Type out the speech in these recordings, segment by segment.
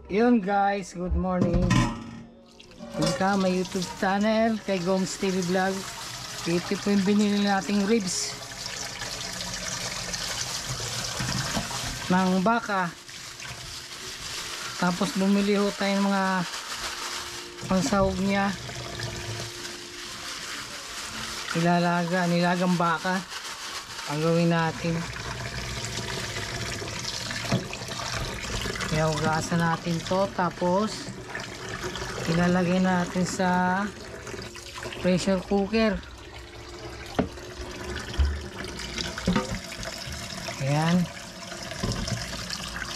Yun guys, good morning. Punta may YouTube channel kay Gomes TV Vlog. Ito po yung binili nating ribs ng baka. Tapos bumili ho tayo ng mga pansahog niya. Nilagang baka ang gawin natin. Kaya hugasan natin to, tapos ilalagay natin sa pressure cooker. Ayan,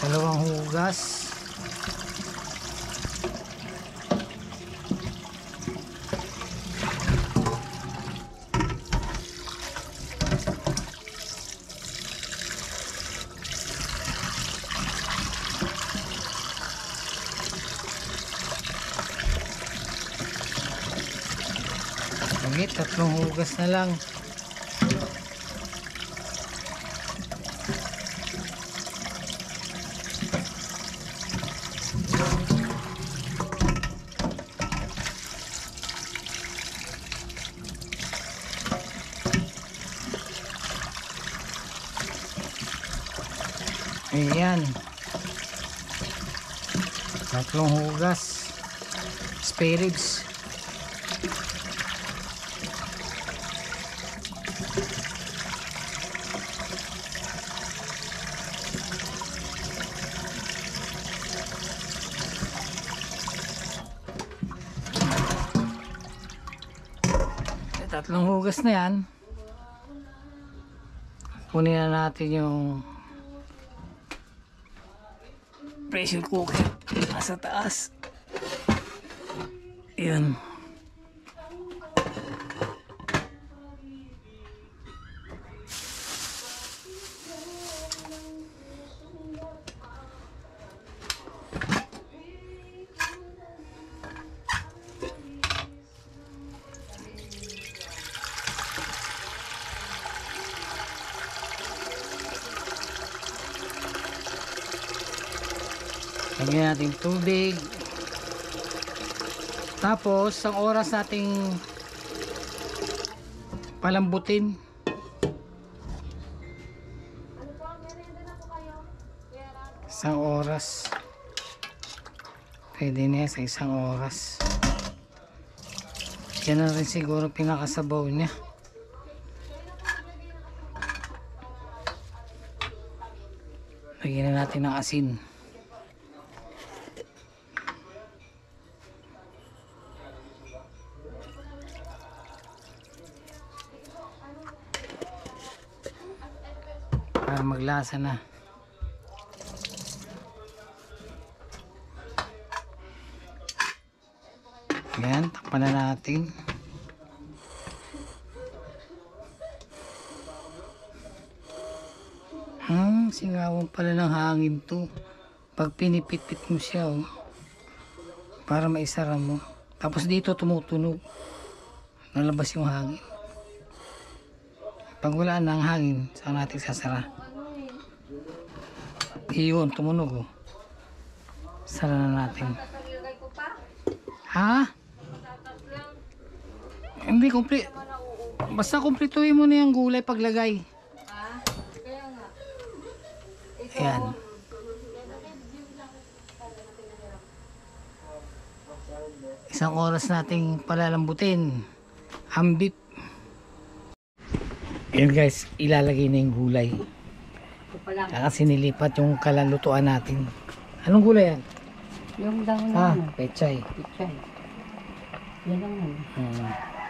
dalawang hugas. Tatlong hugas na lang. Ayan, tatlong hugas spare ribs. Tatlong hugas na yan. Kunin na natin yung pressure cooker nasa taas. Yun. Lagyan natin tubig. Tapos ang oras nating palambutin. Isang oras. Pwede na sa isang oras. Yan na rin siguro pinakasabaw niya. Lagyan na natin ng asin. Para maglasa na. Ayan, takpan na natin. Singawan pala ng hangin to. Pag pinipit-pit mo siya, oh, para maisara mo. Tapos dito tumutunog. Nalabas yung hangin. Pag wala na ang hangin, saan natin sasara? Iyon, tumunog, oh. Sara na natin. Ha? Hindi complete. Basta kumpletuhin mo na yung gulay paglagay. Ayan. Isang oras nating palalambutin ang beef. Ayan guys, ilalagay na yung gulay. Kasi nilipat yung kalalutuan natin. Anong gulay yan? Yung daw na. Pechay. Pechay. Yan lang muna.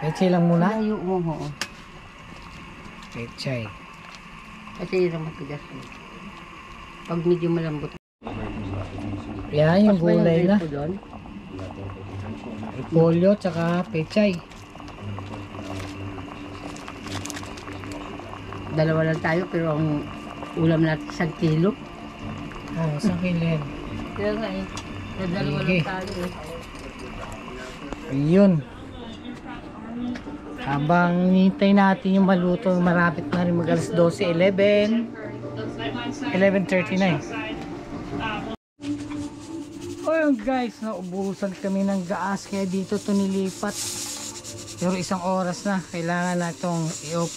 Pechay lang muna? Layo mo ho. Pechay. Kasi yung matigas. Pag medyo malambot. Yan yung gulay na. Polyo tsaka pechay. Dalawa lang tayo pero ang ulam natin 1 kilo. Oh, 1 kilo yan. Kaya nga eh. Dalawa lang tayo eh. Ayun. Habang nintay natin yung maluto, marapit na rin mag alas 12, 11:39. Oy, Ayun guys, naubusan kami ng gas kaya dito to nilipat. Pero 1 oras na, kailangan na itong i-off.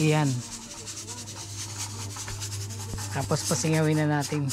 Yan. Tapos pasingawin na natin.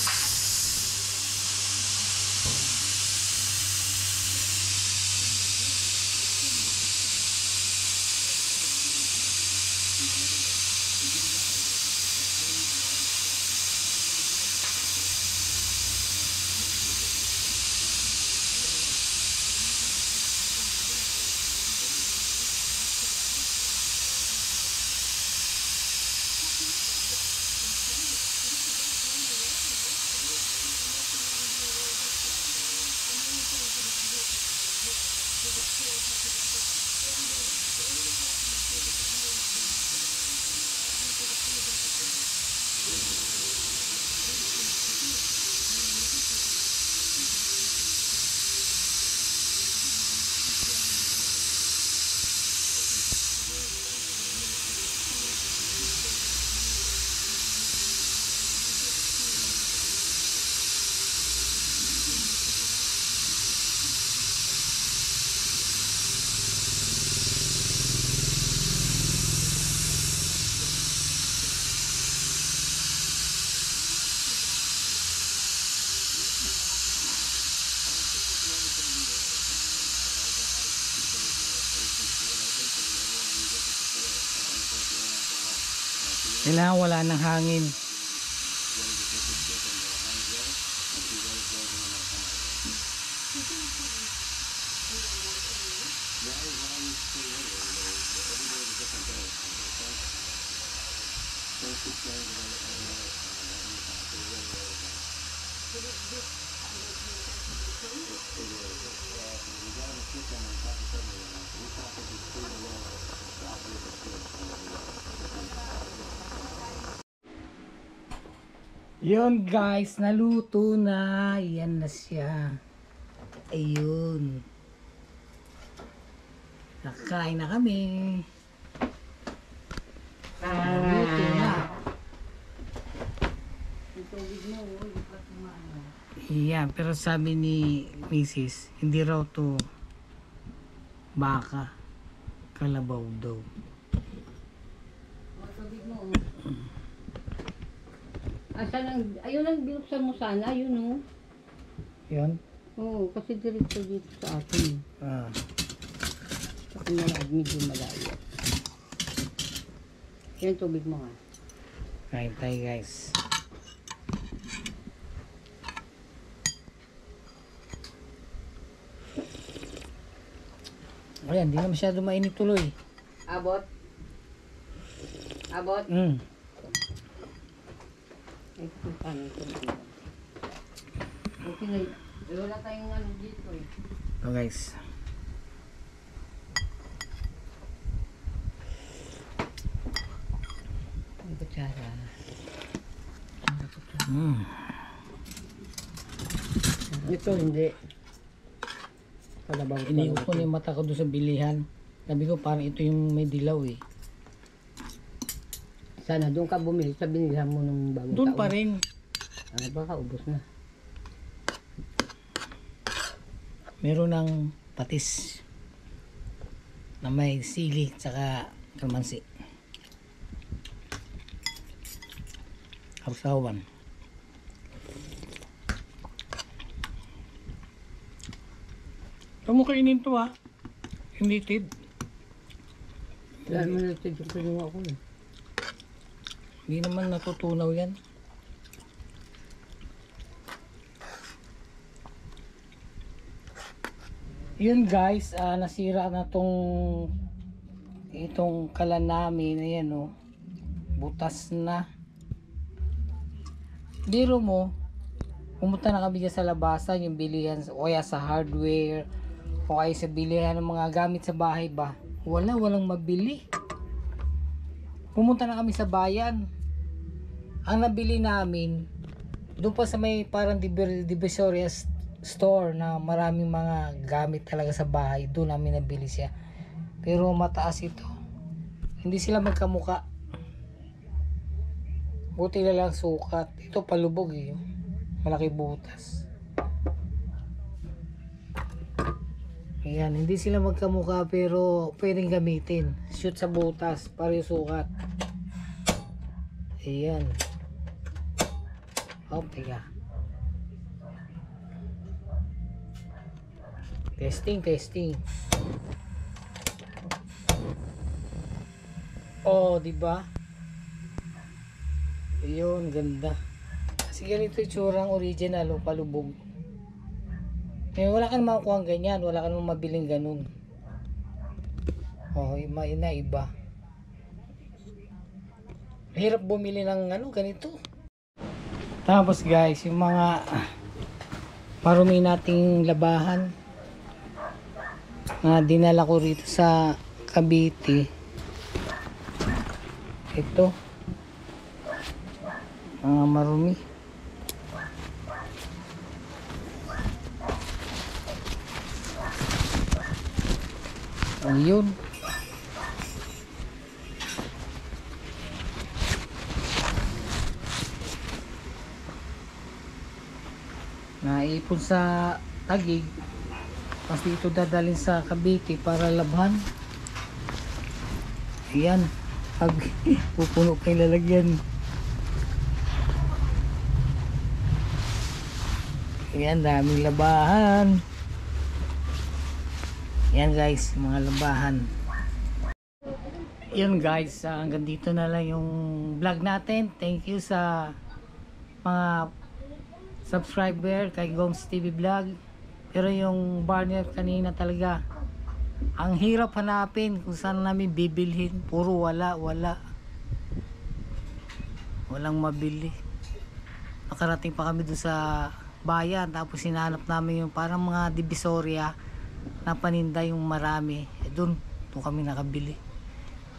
Kailangan wala ng hangin. Yun guys, naluto na. Yan na siya. Ayun. Nakain na kami. Naluto na. Yan, pero sabi ni Mrs. hindi raw to baka. Kalabaw daw. Ayun ang binuksan mo sana, ayun o. Yan. Oo, kasi diretso dito sa atin. Ah. Kasi medyo malayo. Yan tubig mo nga. Kain tayo guys. Ayan, di na masyado mainit tuloy. Abot? Abot? Ay, kung paano ito. Okay na. Wala tayong ano dito eh. So guys. Ang kutsara. Ito hindi. Kalabaw. Inigo ko na yung mata ko doon sa bilihan. Sabi ko parang ito yung may dilaw eh. Sana doon ka bumili sa binilhan mo nung bagong Doon taon. pa rin. Ano baka ubos na. Meron ng patis na may sili tsaka kalamansi. Kapsawan. Ito mo kainin to ha. Hindi tid. Dahil mo na ito yung kinuha ko eh. Hindi naman natutunaw yan. Yun guys, nasira na itong kalan namin. Ayan oh. Butas na. Biro mo, pumunta na kami dyan sa labasan, yung bilihan, o kaya sa hardware, o kaya sa bilihan ng mga gamit sa bahay ba. Walang mabili. Pumunta na kami sa bayan. Ang nabili namin, doon pa sa may parang Divisoria store na maraming mga gamit talaga sa bahay, doon namin nabili siya. Pero mataas ito. Hindi sila magkamuka. Buti na lang sukat. Ito palubog eh. Malaki butas. Ayan, hindi sila magkamukha pero pwedeng gamitin. Shoot sa butas para yung sukat. Ayan. Okay ka. Testing. Oh, di ba? Ayun, ganda. Kasi ganito yung tsurang original o palubog. Eh, wala ka naman makukuha ganyan, wala ka naman mabiling ganun. Oh, iba. Hirap bumili ng ganito. Tapos guys, yung mga parumi nating labahan na dinala ko rito sa Cavite. Ito. Mga marumi. Ayun. Naipon sa Taguig. Tapos dito dadalhin sa Cavite para labhan. Ayan. Pag pupuno pa yung lalagyan. Ayan, daming labahan. Yan guys, mga labahan. Yan guys, hanggang dito na lang yung vlog natin. Thank you sa mga subscriber kay Gomes TV Vlog. Pero yung barnier kanina talaga, ang hirap hanapin kung saan namin bibilhin. Puro walang mabili. Nakarating pa kami dun sa bayan, tapos sinanap namin yung parang mga divisoria na paninda yung marami. Doon kami nakabili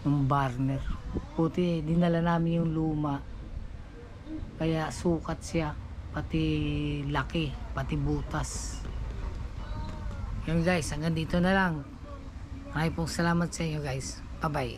ng barner. Puti dinala namin yung luma, kaya sukat siya, pati laki, pati butas. Yun guys, hanggang dito na lang. Maraming pong salamat sa inyo guys. Bye bye.